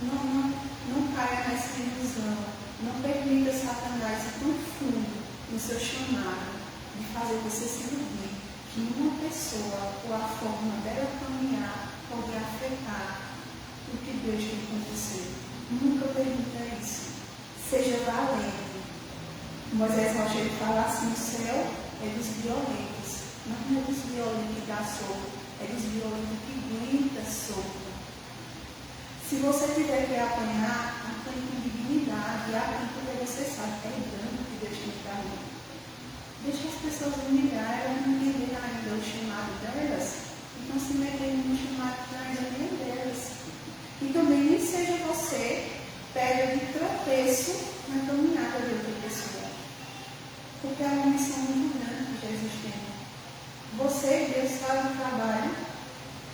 S3: Não caia nessa ilusão. Não permita Satanás ir tão fundo no seu chamado de fazer você se iludir que uma pessoa ou a forma dela caminhar pode afetar o que Deus tem com você. Nunca permita isso. Seja valente. Moisés Rocha fala assim: o céu é dos violentos, não é dos violentos que dá soco, é dos violentos que aguenta soco. Se você tiver que apanhar, apanhe com dignidade, apanhe porque você sabe que é dano que Deus tem para mim. Deixa as pessoas humilhar, elas não entendem ainda o chamado delas, então se meterem no chamado que ainda nem delas. E também nem seja você pedra de tropeço na caminhada de outra pessoa. Porque é uma missão muito grande que Jesus tem. Você, Deus, faz o trabalho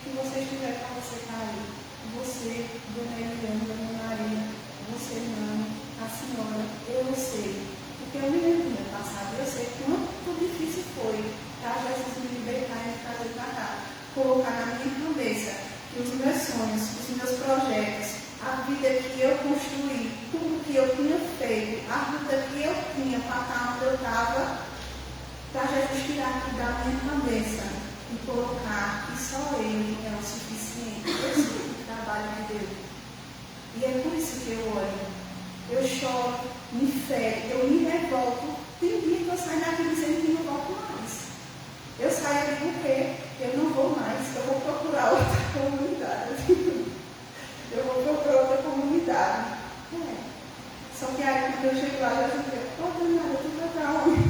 S3: que você estiver para você cair. Você, Dona Eliane, Dona Maria, você não, a senhora, eu sei. Porque eu me lembro do meu passado, eu sei quanto difícil foi para Jesus me libertar e me trazer para cá. Colocar na minha cabeça que os meus sonhos, os meus projetos, a vida que eu construí, tudo que eu tinha feito, a luta que eu tinha para estar onde eu estava, para Jesus tirar aqui da minha cabeça e colocar que só Ele é o suficiente. Eu sei o trabalho de Deus. E é por isso que eu olho, eu choro, me fere, eu me revolto. Tem dia que eu saio daqui dizendo que não volto mais. Eu saio e digo o quê? Eu não vou mais, eu vou procurar outra comunidade. Eu vou procurar outra comunidade. Só que aí quando eu chego lá, eu digo, Dona, tu vai para onde?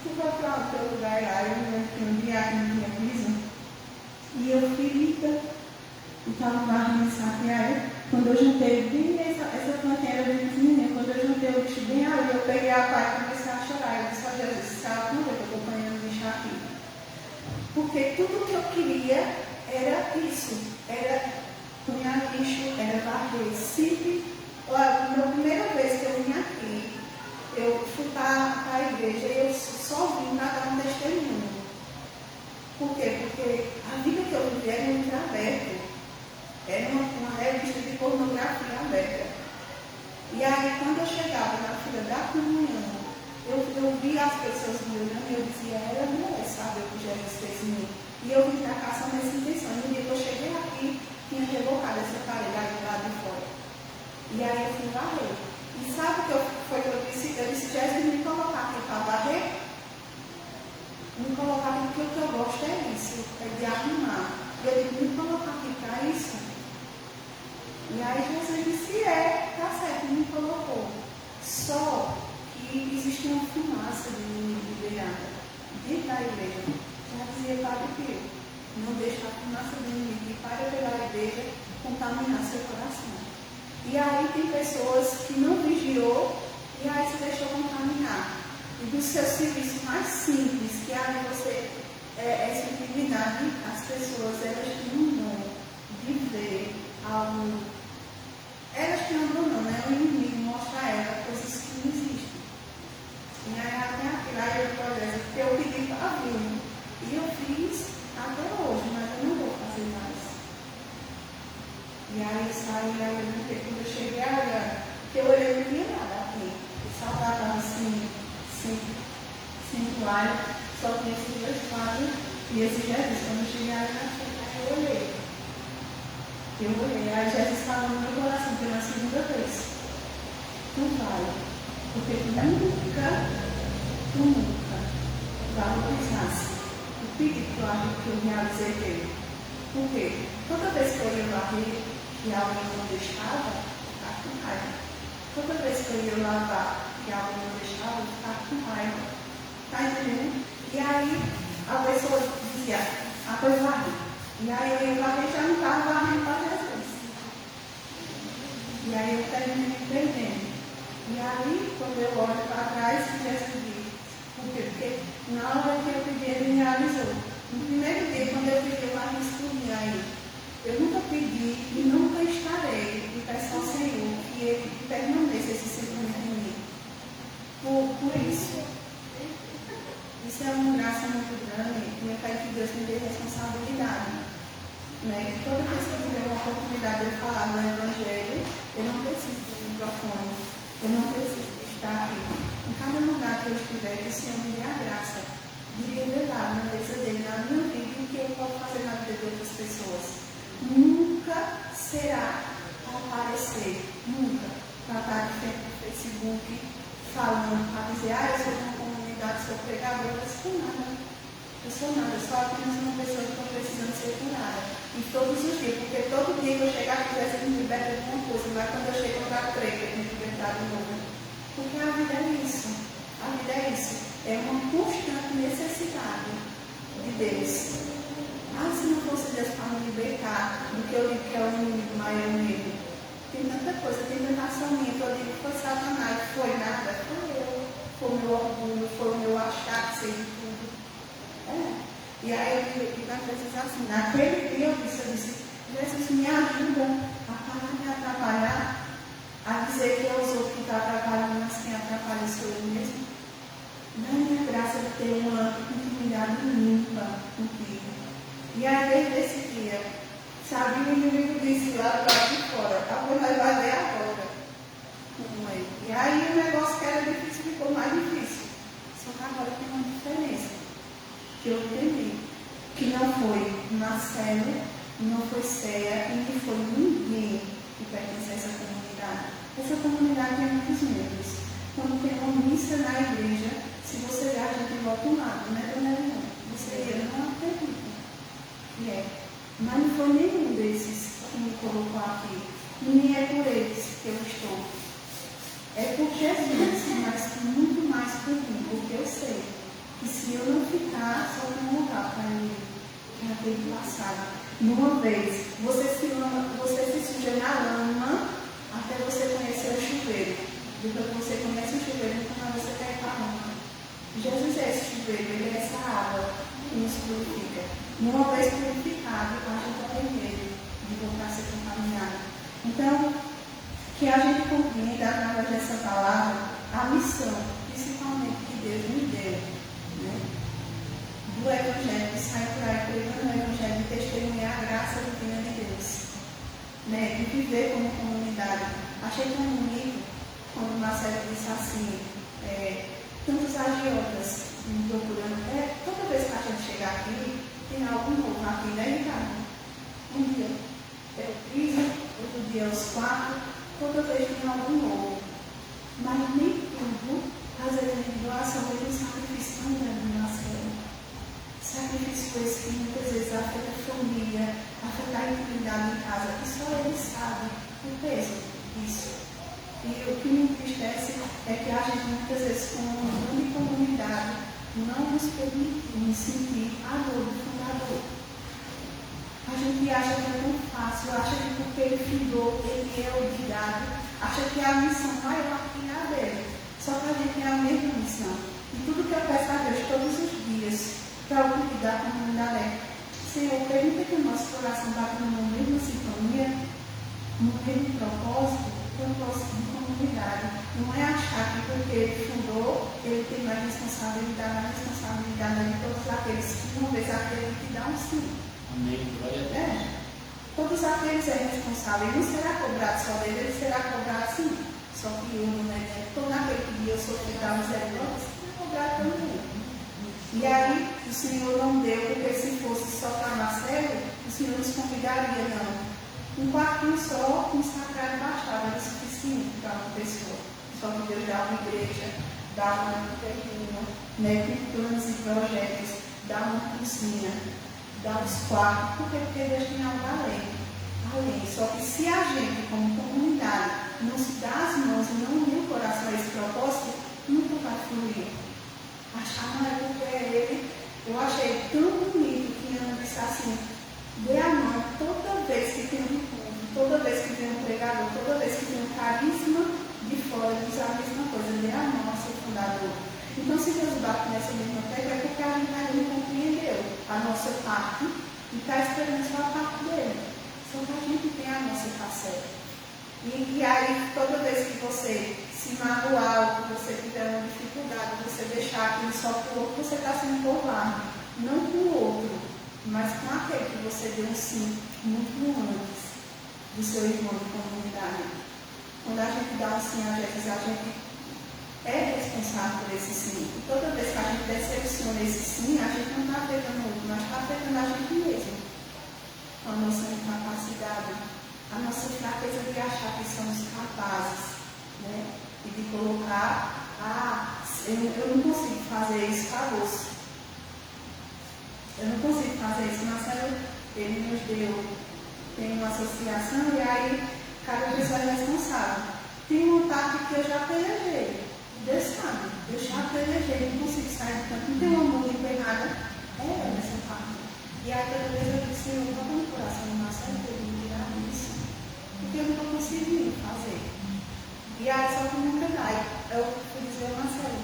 S3: Tu vai para o teu lugar lá. Eu me lembro que um dia aviso, e eu ferida, e estava varrendo sabe? Aí quando eu juntei bem essa plantinha era bem pequenininha, quando eu juntei o bicho bem ali, eu peguei a pá e comecei a chorar. Eu disse, Jesus, sabe como é que eu estou apanhando o bicho aqui? Porque tudo que eu queria era isso, era punhar lixo, era varrer. Sempre, olha, na primeira vez que eu vim aqui, eu fui para a igreja e eu só vim para dar um testemunho. Por quê? Porque a vida que eu vivi era um livro aberto. Era uma revista de pornografia aberta. E aí, quando eu chegava na fila da comunhão, eu via as pessoas me olhando e eu dizia, era mulher, sabe o que Jesus fez em mim. E eu vim para cá só nessa intenção. E no dia que eu cheguei aqui, tinha revocado essa parede ali lá de fora. E aí eu fui varrer. E sabe o que foi que eu disse? Eu disse, Jesus, me colocar aqui para varrer? Me colocar aqui porque o que eu gosto é isso, é de arrumar. E eu digo, me colocar aqui para isso? E aí Jesus disse, tá certo, me colocou. Só que existe uma fumaça de mim liberada dentro da igreja. Já dizia Padre Pio, não deixe a fumaça do inimigo que para pela igreja contaminar seu coração. E aí tem pessoas que não vigiou e aí se deixou contaminar. E do seu serviço mais simples, que aí você essa intimidade, as pessoas elas tinham um dom de ver algo. Elas tinham um dom, né? O inimigo mostra a ela coisas que não existem. E aí até aquilo aí eu progresso, porque eu pedi para vir. E eu fiz até hoje, mas eu não vou fazer mais. E aí eu saí, quando eu cheguei a que eu olhei, não tinha nada aqui. O salgado estava assim, sem toalha, só tinha esses dois quadros e esse Jesus. Quando eu cheguei ali na frente, eu olhei. Aí Jesus falou no meu coração pela segunda vez. Tu vai, porque tu nunca valorizasse o pedido que eu realizei dele. Por quê? Toda vez que eu ia varrer e alguém não deixava, eu ficava com raiva. Toda vez que eu ia lavar e alguém não deixava, eu ficava com raiva. Tá entendendo? E aí a pessoa dizia, pois varre. E aí eu ia varrer e já não estava varrendo para Jesus. E aí eu eu terminei me perdendo. E aí, quando eu olho para trás, Jesus diz, por quê? Porque na hora que eu pedi, ele realizou. No primeiro dia, quando eu pedi, eu respondi aí. Eu nunca pedi e nunca estarei de peço ao Senhor que Ele permaneça esse sentimento em mim. Por isso. Isso é uma graça muito grande e eu quero que Deus me dê responsabilidade. Né? Toda vez que eu tiver uma oportunidade de falar do Evangelho, eu não preciso de microfone, eu não preciso de estar aqui. Em cada lugar que eu estiver, que o Senhor me dê a graça de revelar na mesa dele, na minha vida, o que eu posso fazer na vida de outras pessoas. Nunca será aparecer, nunca, para estar de frente no Facebook, falando, para dizer, eu sou de uma comunidade, sou pregadora, eu sou nada. Eu sou nada, só apenas uma pessoa que estou precisando ser curada. E todos os dias, porque todo dia que eu chegar aqui, vai ser me libertar de alguma coisa, mas quando eu chego na preta, eu me libertar de novo. Porque a vida é isso. A vida é isso. É uma constante necessidade de Deus. Se não fosse Deus para me libertar do que eu digo que é o inimigo maior medo. Tem tanta coisa, tem tentação minha, que eu digo que foi Satanás, foi nada, foi eu. Foi o meu orgulho, foi o meu achar que sei de tudo. E aí eu digo às vezes assim, naquele dia eu disse, Jesus me ajuda a parar de atrapalhar, a dizer que é os outros que estão atrapalhando, mas quem atrapalha sou eu mesmo. Dá-me a graça de ter uma intimidade limpa contigo. E aí, desde esse dia, sabe, o inimigo disse lá do lado de fora, agora nós vamos ver agora. E aí o negócio que era difícil ficou mais difícil. Só que agora tem uma diferença. Que eu entendi. Que não foi Marcelo, não foi Céia e nem foi ninguém que pertence a essa comunidade. Essa comunidade tem muitos membros. Quando tem uma missa na igreja, se você já a gente volta um lado, né, dona Helena? Você não acredita. Mas não foi nenhum desses que me colocou aqui. Nem é por eles que eu estou. É por Jesus, mas muito mais por mim, porque eu sei que se eu não ficar, só tem um lugar para mim, que é aquele passado. Numa vez, você se suja na lama até você conhecer o chuveiro. Depois que você conhece o chuveiro, então você quer ir para a lama. Jesus é esse chuveiro, ele é essa água que nos purifica. Uma vez purificado, a gente não tem medo de voltar a ser contaminado. Então, que a gente compreenda através dessa palavra a missão, principalmente que Deus me deu, né? Do Evangelho, de sair por aí pregando o Evangelho, de testemunhar a graça divina de Deus, né? De viver como comunidade. Achei tão bonito quando o Marcelo disse assim, tantos agiotas me procurando, toda vez que a gente chegar aqui, tem algo novo aqui, né, Ricardo? Um dia é o piso, outro dia é os 4, toda vez tem algo novo. Mas nem tudo, às vezes a gente doação, um sacrifício tão grande na célula. Sacrifício esse que muitas vezes afeta a família, afeta a intimidade em casa, e só ele sabe o peso disso. E o que me entristece é que a gente muitas vezes, como uma grande comunidade, não nos permitimos sentir a dor do fundador. A gente acha que é tão fácil, acha que porque ele fundou, ele é obrigado, acha que a missão maior aqui é a dele. Só que a gente tem a mesma missão. E tudo que eu peço a Deus todos os dias, para o cuidar da comunidade é, Senhor, permita que o nosso coração bata numa mesma sintonia, no mesmo propósito de comunidade. Não é achar que porque ele fundou, ele tem mais responsabilidade, a responsabilidade de todos aqueles que uma vez aquele que dá um sim.
S1: Amém. Glória a Deus.
S3: Todos aqueles é responsável. Ele não será cobrado só dele, ele será cobrado sim. Só que eu, né? Todo aquele que eu sou que dá misericórdia, será cobrado também. E aí, o Senhor não deu, porque se fosse só para Marcelo, o Senhor nos convidaria, não. Um quartinho só, um sacrário bastava, era suficiente para uma pessoa. Só que Deus dá uma igreja, dá uma terreno, né, com planos e projetos, dá uma cozinha, dá os quartos, porque Deus tem algo além. Só que se a gente, como comunidade, não se dá as mãos e não unir o coração a esse propósito, nunca vai fluir. Achar, não é porque é ele. Eu achei tão bonito que Ana disse assim, dê a mão toda vez que tem um encontro, toda vez que vem um pregador, toda vez que vem um carisma de fora, diz a mesma coisa, ele é a nossa fundador. Então, se Deus bate nessa mesma tecla, é porque a gente ainda não compreendeu a nossa parte e está esperando só a parte dele. Só que a gente tem a nossa parcela. E aí, toda vez que você se magoar, ou que você tiver uma dificuldade, você deixar aquilo só para o outro, você está sendo burlado. Não com o outro, mas com aquele que você deu um sim muito antes do seu irmão de comunidade. Quando a gente dá um sim a gente é responsável por esse sim. E toda vez que a gente decepciona esse sim, a gente não está afetando o outro, mas está afetando a gente mesmo. Com a nossa incapacidade, a nossa fraqueza de achar que somos capazes, né? E de colocar, eu não consigo fazer isso, acabou. Eu não consigo fazer isso. Marcelo, ele nos deu, tem uma associação e aí cada pessoa é responsável. Tem uma parte que eu já pelejei. Deus sabe, eu já pelejei, não consigo sair do campo, não tem uma mão empenhada, nessa parte. E aí toda vez eu disse, Senhor, bota no coração do Marcelo para ele me tirar isso, porque eu não estou conseguindo fazer. E aí só que nunca dá. Eu fui dizer ao Marcelo,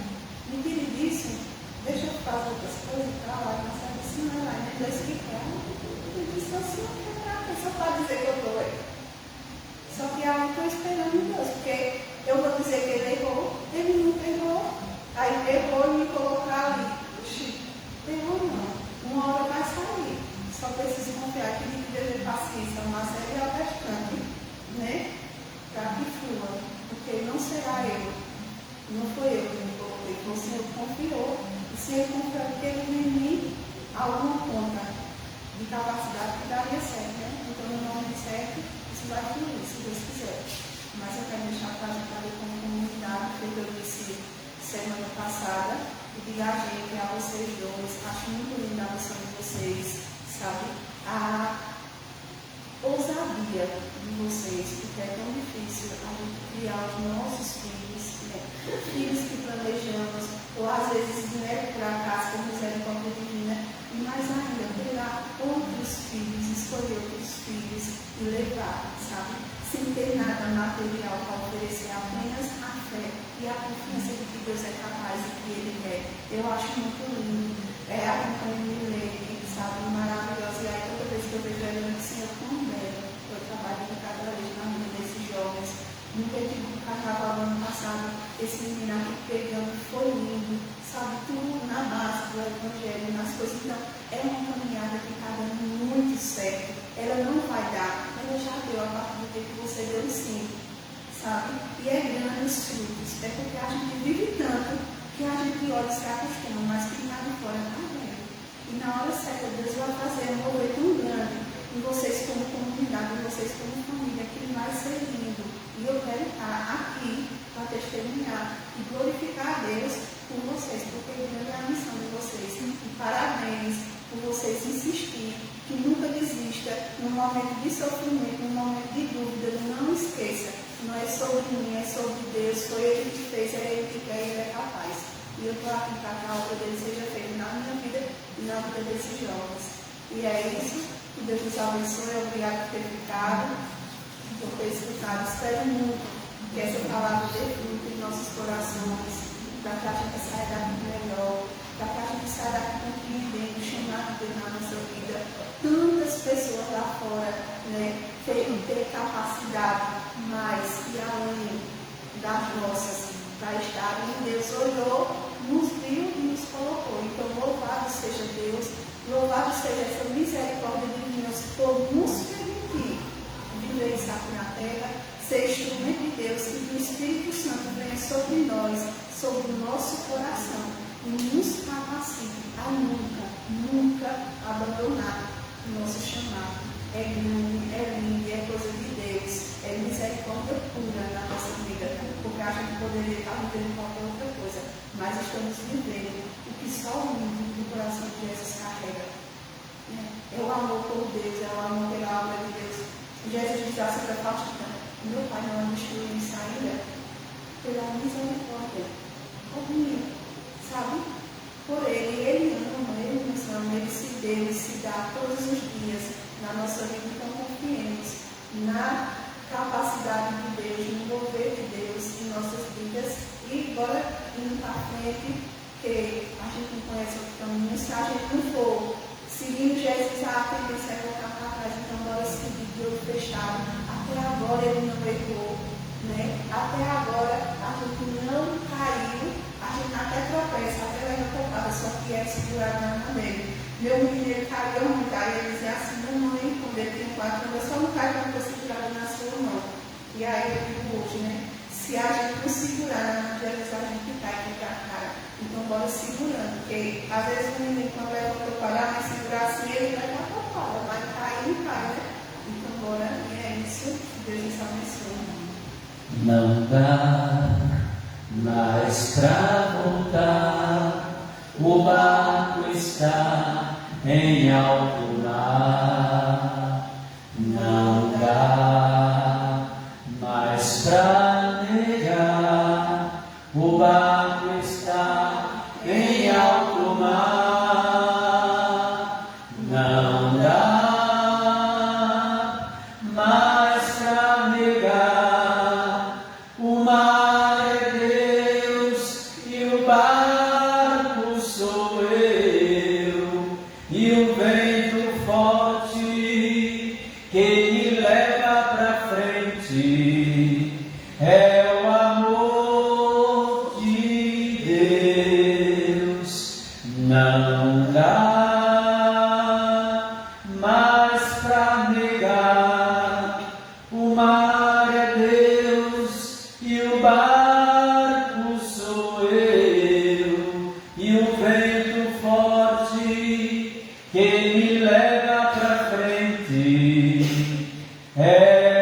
S3: me tire disso, deixa eu fazer outras coisas e tal. Aí o Marcelo disse, não, é Deus que quer. Eu disse, assim, não quer nada, só pode dizer que eu estou aí. Só que aí eu estou esperando Deus, porque eu vou dizer que ele errou, ele nunca errou. Aí errou e me colocar ali. Oxi, errou não. Uma hora vai sair. Só preciso confiar que ele deve ter paciência, uma série ao restante, né? Para que flua. Porque não será eu. Não foi eu que me coloquei. O Senhor confiou. E se ele confiou porque ele tem em mim alguma conta de capacidade que daria certo, né? Então, no nome certo, isso vai fluir, se Deus quiser. Mas eu quero deixar claro para ele como comunidade, que eu disse semana passada, e diga a gente, a vocês dois, acho muito linda a missão de vocês, sabe? A ousadia de vocês, porque é tão difícil a gente criar os nossos filhos, né? Filhos que planejamos, ou às vezes, né, por acaso, por misericórdia divina, e mais ainda, pegar outros filhos, escolher outros filhos e levar, sabe? Sem ter nada material para oferecer, apenas a fé e a confiança de que Deus é capaz e que Ele é. Eu acho muito lindo. A campanha Milene, sabe, maravilhosa. E aí toda vez que eu vejo ela, eu digo, Senhor, tão belo. Eu trabalho com cada vez na vida desses jovens. Nunca tive um carnaval ano passado. Esse menino aqui pegando foi lindo. Sabe, tudo na base do Evangelho, nas coisas. Então, é uma caminhada que está dando muito certo. Ela não vai dar. Ela já deu a partir do que você deu sim, sabe? E é grande os frutos. É porque a gente vive tanto que a gente olha e se acostuma, mas que lá de fora está vendo. E na hora certa, Deus vai fazer um mover tão grande em vocês como comunidade, em vocês como família, que vai ser lindo. E eu quero estar aqui para testemunhar e glorificar a Deus por vocês, porque grande é a missão de vocês. E parabéns por vocês insistirem, que nunca desista, no momento de sofrimento, no momento de dúvida, não esqueça, não é sobre mim, é sobre Deus, foi Ele que fez, é Ele que quer, Ele é capaz. E eu estou aqui para que a obra dele seja feita na minha vida e na vida desses jovens. E é isso, que Deus nos abençoe, obrigado por ter ficado, por ter escutado. Espero muito que essa palavra dê fruto em nossos corações, para que a gente saia daqui melhor, para que a gente saia daqui compreendendo o chamado de Deus na nossa vida. Tantas pessoas lá fora, né, ter capacidade mais e além das nossas para estar em Deus. Olhou, nos viu e nos colocou. Então, louvado seja Deus, louvado seja essa misericórdia divina por nos permitir viver isso aqui na terra, ser instrumento de Deus e que o Espírito Santo venha sobre nós, sobre o nosso coração e nos capacite a nunca abandonar o nosso chamado. É grande, é lindo, é coisa de Deus, é misericórdia pura na nossa vida, porque a gente poderia estar vivendo qualquer outra coisa, mas estamos vivendo o que só o mundo do coração de Jesus carrega. É o amor por Deus, é o amor pela obra de Deus. Jesus diz assim para Faustina: meu Pai não me destruiu em saída pela misericórdia, por mim, sabe? Por Ele ama, Ele nos ama, Ele se deu e se dá todos os dias na nossa vida. Então confiemos na vidas. E bora indo para frente, porque a gente não conhece outro caminho. Se a gente não for seguindo Jesus, a tendência é voltar para trás. Então, bora seguir de olho fechado. Até agora ele não errou, né? Até agora a gente não caiu, a gente até tropeça, até leva tocada, só que é segurado na mão dele. Meu menino caiu muito, aí ele dizia assim: mamãe, quando ele tem 4 anos, eu só não caio quando eu segurado na sua mão. E aí eu digo hoje, né? Se a gente não segurar na mão de Jesus, a gente cai aqui para a cara. Então, bora segurando, porque às vezes o menino, quando leva a tocada, vai segurar assim, ele vai dar tocada, vai cair e cai, né? Então, bora, e é isso. Deus nos abençoe.
S1: Não dá mais pra voltar, o barco está em alto mar. Não dá mais pra negar, o barco está em alto mar. Não dá mais pra negar, o mar é Deus e o barco sou eu, e o vento forte que me leva pra frente é o amor de Deus. Não dá mais pra negar, o mar é Deus e o barco sou eu, e o vento forte que me leva pra frente é